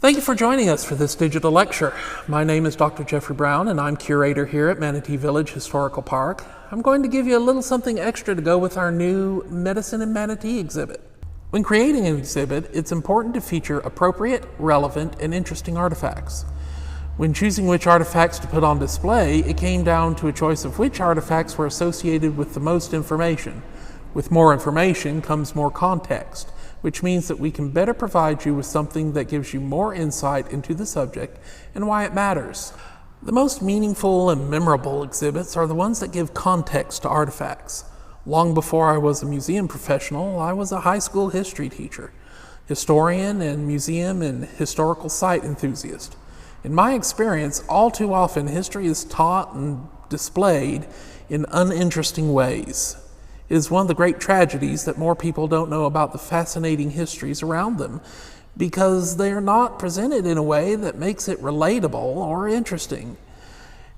Thank you for joining us for this digital lecture. My name is Dr. Jeffrey Brown and I'm curator here at Manatee Village Historical Park. I'm going to give you a little something extra to go with our new Medicine in Manatee exhibit. When creating an exhibit, it's important to feature appropriate, relevant, and interesting artifacts. When choosing which artifacts to put on display, it came down to a choice of which artifacts were associated with the most information. With more information comes more context, which means that we can better provide you with something that gives you more insight into the subject and why it matters. The most meaningful and memorable exhibits are the ones that give context to artifacts. Long before I was a museum professional, I was a high school history teacher, historian, and museum and historical site enthusiast. In my experience, all too often history is taught and displayed in uninteresting ways. It is one of the great tragedies that more people don't know about the fascinating histories around them because they are not presented in a way that makes it relatable or interesting.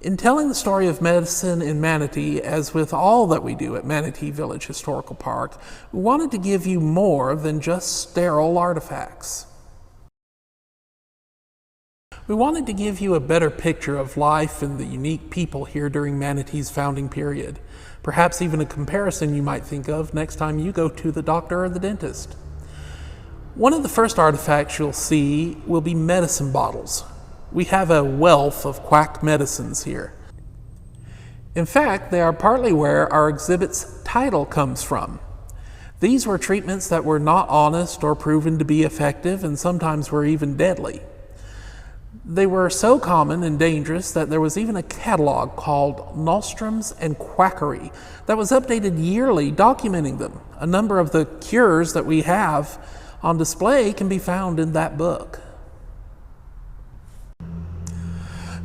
In telling the story of medicine in Manatee, as with all that we do at Manatee Village Historical Park, we wanted to give you more than just sterile artifacts. We wanted to give you a better picture of life and the unique people here during Manatee's founding period. Perhaps even a comparison you might think of next time you go to the doctor or the dentist. One of the first artifacts you'll see will be medicine bottles. We have a wealth of quack medicines here. In fact, they are partly where our exhibit's title comes from. These were treatments that were not honest or proven to be effective and sometimes were even deadly. They were so common and dangerous that there was even a catalog called Nostrums and Quackery that was updated yearly documenting them. A number of the cures that we have on display can be found in that book.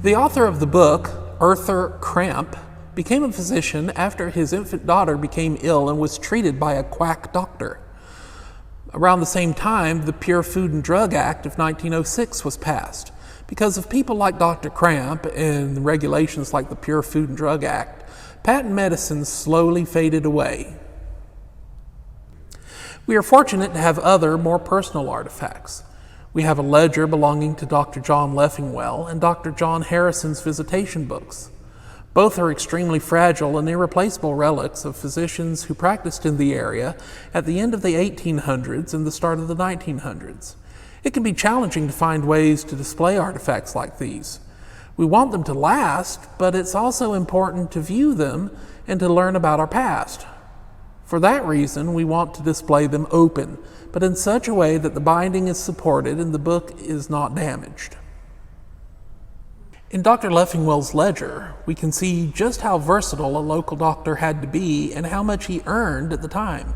The author of the book, Arthur Cramp, became a physician after his infant daughter became ill and was treated by a quack doctor. Around the same time, the Pure Food and Drug Act of 1906 was passed. Because of people like Dr. Cramp and regulations like the Pure Food and Drug Act, patent medicine slowly faded away. We are fortunate to have other, more personal artifacts. We have a ledger belonging to Dr. John Leffingwell and Dr. John Harrison's visitation books. Both are extremely fragile and irreplaceable relics of physicians who practiced in the area at the end of the 1800s and the start of the 1900s. It can be challenging to find ways to display artifacts like these. We want them to last, but it's also important to view them and to learn about our past. For that reason, we want to display them open, but in such a way that the binding is supported and the book is not damaged. In Dr. Leffingwell's ledger, we can see just how versatile a local doctor had to be and how much he earned at the time.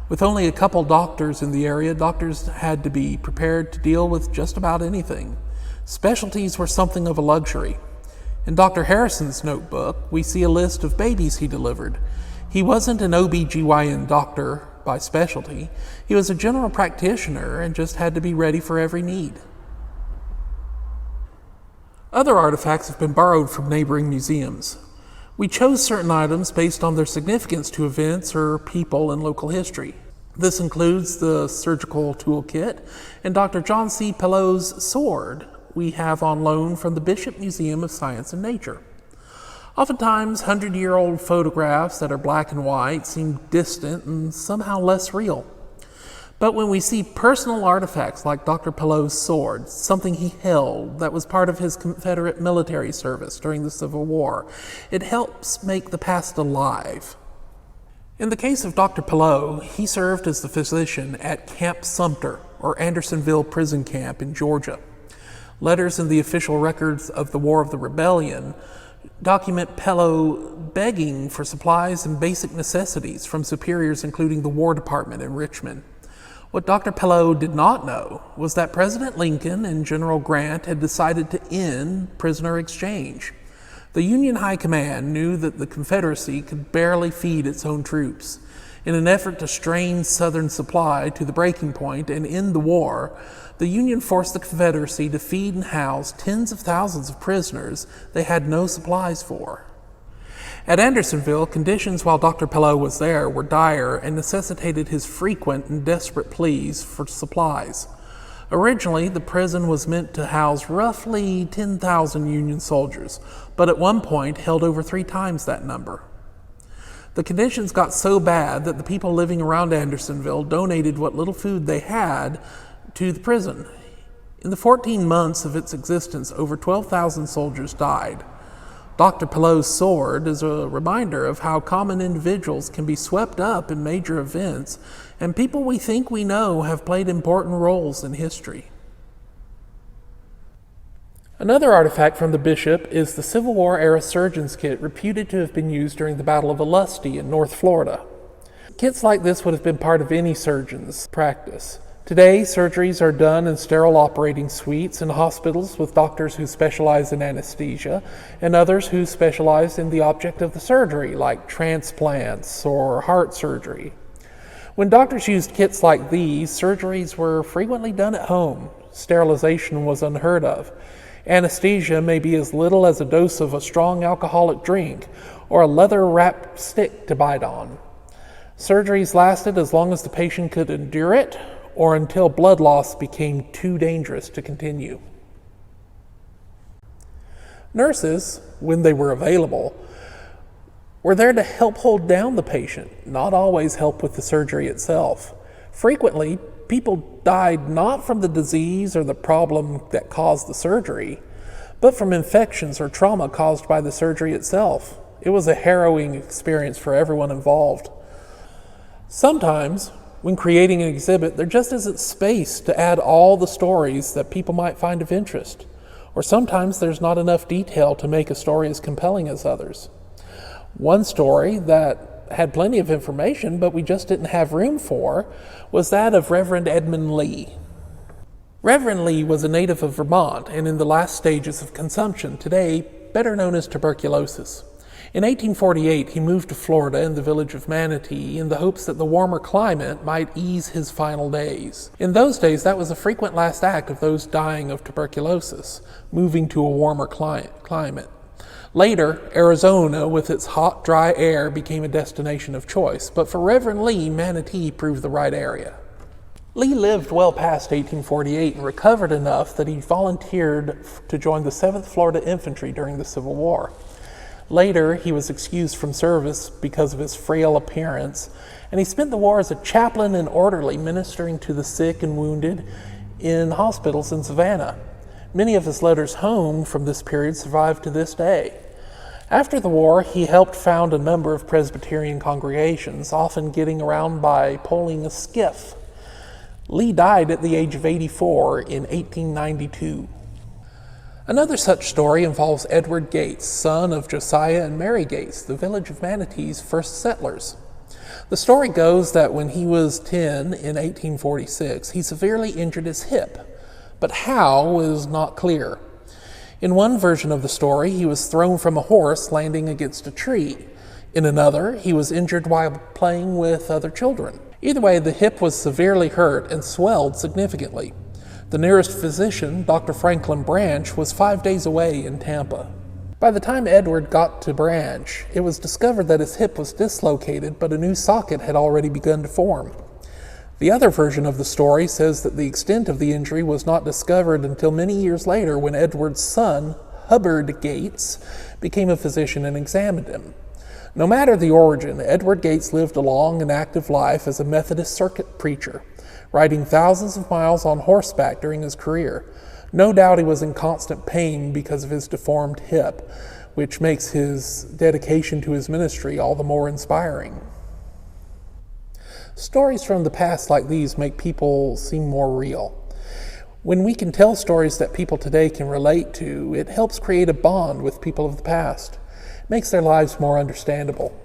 With only a couple doctors in the area, doctors had to be prepared to deal with just about anything. Specialties were something of a luxury. In Dr. Harrison's notebook, we see a list of babies he delivered. He wasn't an OB/GYN doctor by specialty. He was a general practitioner and just had to be ready for every need. Other artifacts have been borrowed from neighboring museums. We chose certain items based on their significance to events or people in local history. This includes the surgical toolkit and Dr. John C. Pellow's sword we have on loan from the Bishop Museum of Science and Nature. Oftentimes, 100-year-old photographs that are black and white seem distant and somehow less real. But when we see personal artifacts like Dr. Pellow's sword, something he held that was part of his Confederate military service during the Civil War, it helps make the past alive. In the case of Dr. Pellow, he served as the physician at Camp Sumter, or Andersonville Prison Camp in Georgia. Letters in the official records of the War of the Rebellion document Pellow begging for supplies and basic necessities from superiors including the War Department in Richmond. What Dr. Pellow did not know was that President Lincoln and General Grant had decided to end prisoner exchange. The Union High Command knew that the Confederacy could barely feed its own troops. In an effort to strain Southern supply to the breaking point and end the war, the Union forced the Confederacy to feed and house tens of thousands of prisoners they had no supplies for. At Andersonville, conditions while Dr. Pellow was there were dire and necessitated his frequent and desperate pleas for supplies. Originally, the prison was meant to house roughly 10,000 Union soldiers, but at one point held over 3 times that number. The conditions got so bad that the people living around Andersonville donated what little food they had to the prison. In the 14 months of its existence, over 12,000 soldiers died. Dr. Pillow's sword is a reminder of how common individuals can be swept up in major events, and people we think we know have played important roles in history. Another artifact from the bishop is the Civil War era surgeon's kit reputed to have been used during the Battle of Olustee in North Florida. Kits like this would have been part of any surgeon's practice. Today, surgeries are done in sterile operating suites in hospitals with doctors who specialize in anesthesia and others who specialize in the object of the surgery, like transplants or heart surgery. When doctors used kits like these, surgeries were frequently done at home. Sterilization was unheard of. Anesthesia may be as little as a dose of a strong alcoholic drink or a leather-wrapped stick to bite on. Surgeries lasted as long as the patient could endure it, or until blood loss became too dangerous to continue. Nurses, when they were available, were there to help hold down the patient, not always help with the surgery itself. Frequently, people died not from the disease or the problem that caused the surgery, but from infections or trauma caused by the surgery itself. It was a harrowing experience for everyone involved. Sometimes, when creating an exhibit, there just isn't space to add all the stories that people might find of interest. Or sometimes there's not enough detail to make a story as compelling as others. One story that had plenty of information, but we just didn't have room for, was that of Reverend Edmund Lee. Reverend Lee was a native of Vermont and in the last stages of consumption, today better known as tuberculosis. In 1848, he moved to Florida in the village of Manatee in the hopes that the warmer climate might ease his final days. In those days, that was a frequent last act of those dying of tuberculosis, moving to a warmer climate. Later, Arizona, with its hot, dry air, became a destination of choice, but for Reverend Lee, Manatee proved the right area. Lee lived well past 1848 and recovered enough that he volunteered to join the 7th Florida Infantry during the Civil War. Later, he was excused from service because of his frail appearance, and he spent the war as a chaplain and orderly ministering to the sick and wounded in hospitals in Savannah. Many of his letters home from this period survive to this day. After the war, he helped found a number of Presbyterian congregations, often getting around by poling a skiff. Lee died at the age of 84 in 1892. Another such story involves Edward Gates, son of Josiah and Mary Gates, the village of Manatee's first settlers. The story goes that when he was 10 in 1846, he severely injured his hip, but how is not clear. In one version of the story, he was thrown from a horse landing against a tree. In another, he was injured while playing with other children. Either way, the hip was severely hurt and swelled significantly. The nearest physician, Dr. Franklin Branch, was 5 days away in Tampa. By the time Edward got to Branch, it was discovered that his hip was dislocated, but a new socket had already begun to form. The other version of the story says that the extent of the injury was not discovered until many years later when Edward's son, Hubbard Gates, became a physician and examined him. No matter the origin, Edward Gates lived a long and active life as a Methodist circuit preacher, riding thousands of miles on horseback during his career. No doubt he was in constant pain because of his deformed hip, which makes his dedication to his ministry all the more inspiring. Stories from the past like these make people seem more real. When we can tell stories that people today can relate to, it helps create a bond with people of the past. It makes their lives more understandable.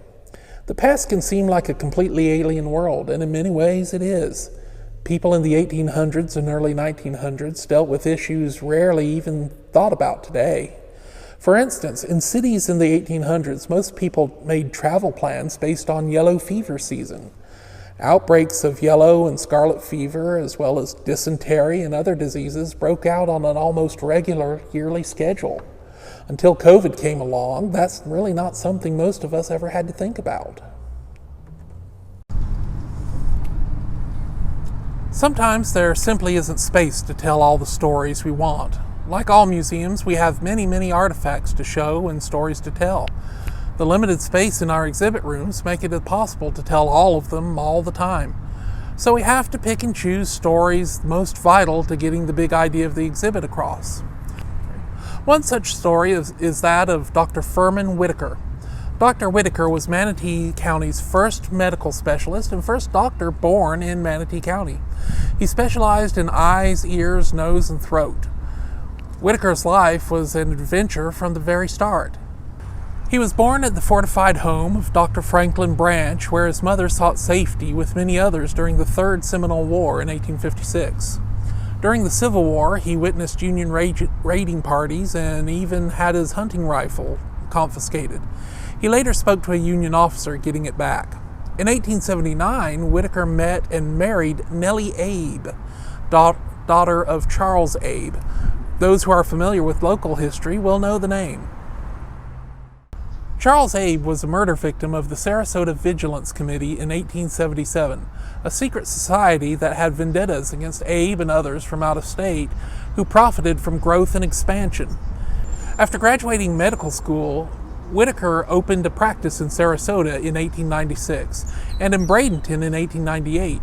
The past can seem like a completely alien world, and in many ways it is. People in the 1800s and early 1900s dealt with issues rarely even thought about today. For instance, in cities in the 1800s, most people made travel plans based on yellow fever season. Outbreaks of yellow and scarlet fever, as well as dysentery and other diseases, broke out on an almost regular yearly schedule. Until COVID came along, that's really not something most of us ever had to think about. Sometimes there simply isn't space to tell all the stories we want. Like all museums, we have many artifacts to show and stories to tell. The limited space in our exhibit rooms make it impossible to tell all of them all the time. So we have to pick and choose stories most vital to getting the big idea of the exhibit across. One such story is that of Dr. Fuhrman Whitaker. Dr. Whitaker was Manatee County's first medical specialist and first doctor born in Manatee County. He specialized in eyes, ears, nose, and throat. Whitaker's life was an adventure from the very start. He was born at the fortified home of Dr. Franklin Branch, where his mother sought safety with many others during the Third Seminole War in 1856. During the Civil War, he witnessed Union raiding parties and even had his hunting rifle confiscated. He later spoke to a Union officer getting it back. In 1879, Whitaker met and married Nellie Abe, daughter of Charles Abe. Those who are familiar with local history will know the name. Charles Abe was a murder victim of the Sarasota Vigilance Committee in 1877, a secret society that had vendettas against Abe and others from out of state who profited from growth and expansion. After graduating medical school, Whitaker opened a practice in Sarasota in 1896 and in Bradenton in 1898.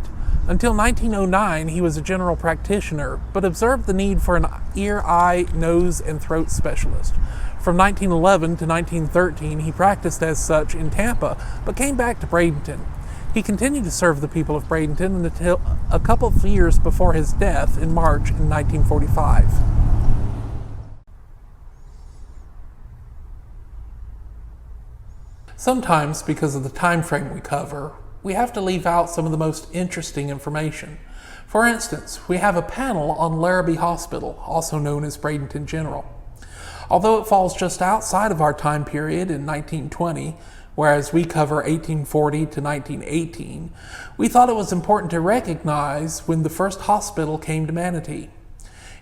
Until 1909, he was a general practitioner, but observed the need for an ear, eye, nose, and throat specialist. From 1911 to 1913, he practiced as such in Tampa, but came back to Bradenton. He continued to serve the people of Bradenton until a couple of years before his death in March in 1945. Sometimes, because of the time frame we cover, we have to leave out some of the most interesting information. For instance, we have a panel on Larrabee Hospital, also known as Bradenton General. Although it falls just outside of our time period in 1920, whereas we cover 1840 to 1918, we thought it was important to recognize when the first hospital came to Manatee.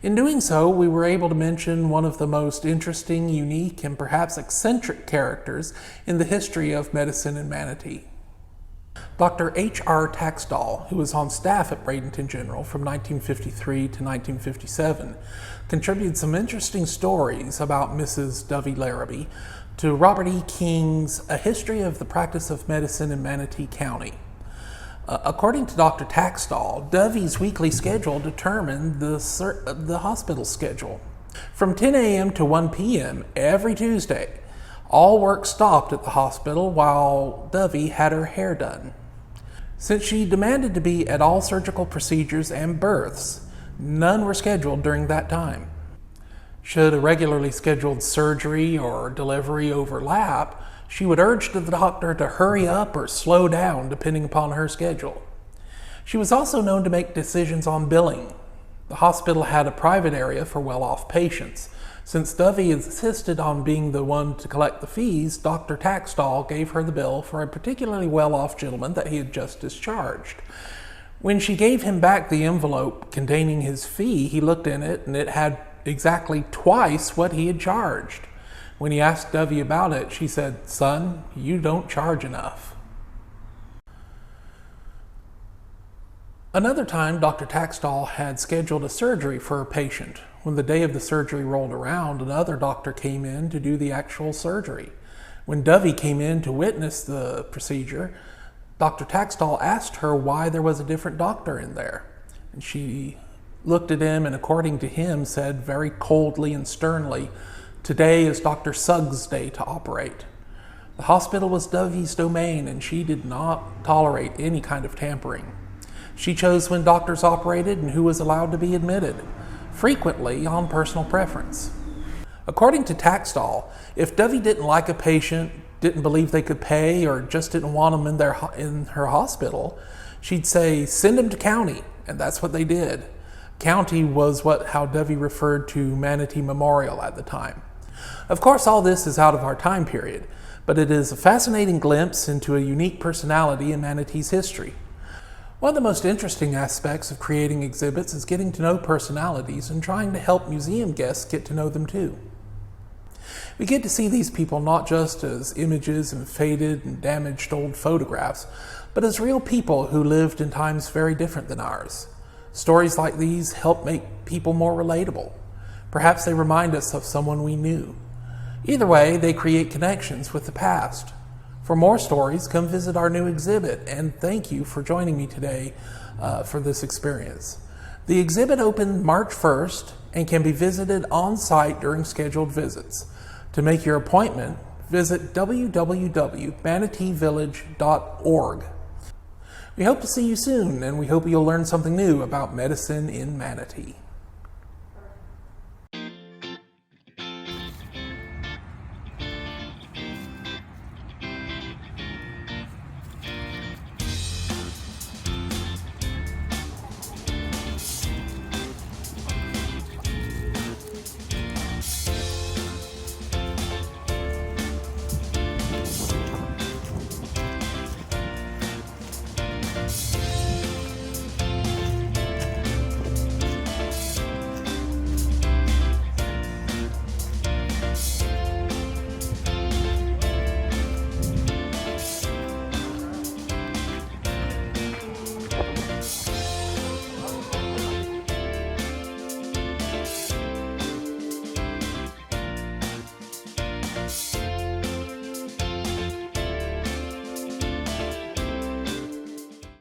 In doing so, we were able to mention one of the most interesting, unique, and perhaps eccentric characters in the history of medicine in Manatee. Dr. H.R. Taxdahl, who was on staff at Bradenton General from 1953 to 1957, contributed some interesting stories about Mrs. Dovey Larrabee to Robert E. King's A History of the Practice of Medicine in Manatee County. According to Dr. Taxdahl, Dovey's weekly schedule determined the hospital schedule. From 10 a.m. to 1 p.m. every Tuesday, all work stopped at the hospital while Dovey had her hair done. Since she demanded to be at all surgical procedures and births, none were scheduled during that time. Should a regularly scheduled surgery or delivery overlap, she would urge the doctor to hurry up or slow down depending upon her schedule. She was also known to make decisions on billing. The hospital had a private area for well-off patients. Since Dovey insisted on being the one to collect the fees, Dr. Taxdahl gave her the bill for a particularly well-off gentleman that he had just discharged. When she gave him back the envelope containing his fee, he looked in it and it had exactly twice what he had charged. When he asked Dovey about it, she said, "Son, you don't charge enough." Another time, Dr. Taxdahl had scheduled a surgery for a patient. When the day of the surgery rolled around, another doctor came in to do the actual surgery. When Dovey came in to witness the procedure, Dr. Taxdahl asked her why there was a different doctor in there. And she looked at him and, according to him, said very coldly and sternly, "Today is Dr. Suggs' day to operate." The hospital was Dovey's domain, and she did not tolerate any kind of tampering. She chose when doctors operated and who was allowed to be admitted, frequently on personal preference. According to Taxdahl, if Dovey didn't like a patient, didn't believe they could pay, or just didn't want them in her hospital, she'd say, "Send them to county," and that's what they did. County was how Dovey referred to Manatee Memorial at the time. Of course, all this is out of our time period, but it is a fascinating glimpse into a unique personality in Manatee's history. One of the most interesting aspects of creating exhibits is getting to know personalities and trying to help museum guests get to know them too. We get to see these people not just as images and faded and damaged old photographs, but as real people who lived in times very different than ours. Stories like these help make people more relatable. Perhaps they remind us of someone we knew. Either way, they create connections with the past. For more stories, come visit our new exhibit, and thank you for joining me today for this experience. The exhibit opened March 1st and can be visited on site during scheduled visits. To make your appointment, visit www.manateevillage.org. We hope to see you soon, and we hope you'll learn something new about medicine in Manatee.